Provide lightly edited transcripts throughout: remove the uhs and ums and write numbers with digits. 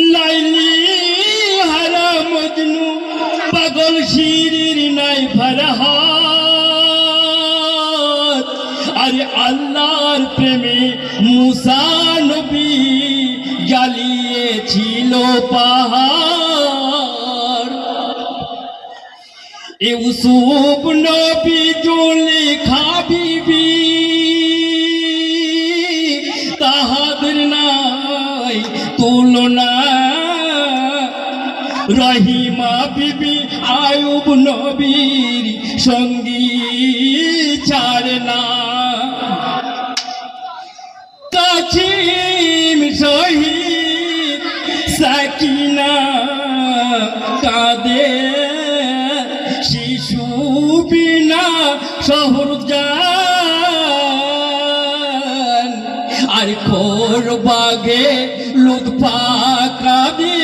লাইলি হারা মজনু পাগল শিরির নাই ফরহাদ আরে আল্লাহর প্রেমে মুসা নবী জ্বালিয়েছিল পাহাড় ইউসুফ নবী জুলেখা বিবি তাহাদের নাই তুলনা রহিমা বিবি আয়ুব নবীর সঙ্গী ছাড়ে না কাছিম শহীদ সাকিনা কাঁদে শিশু বিনা শহর যান আর খোর বাগে লুৎফা কাঁদে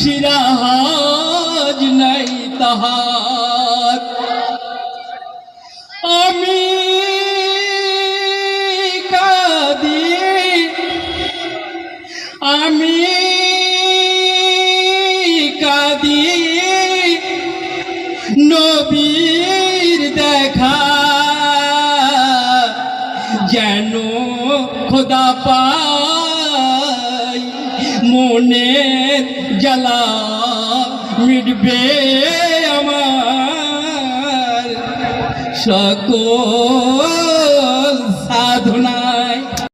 সিরাজ নাই তাহার আমি কাঁদি আমি কাঁদি নবীর দেখা যেন খোদা পাই মনের জ্বালা মিটবে আমার সকল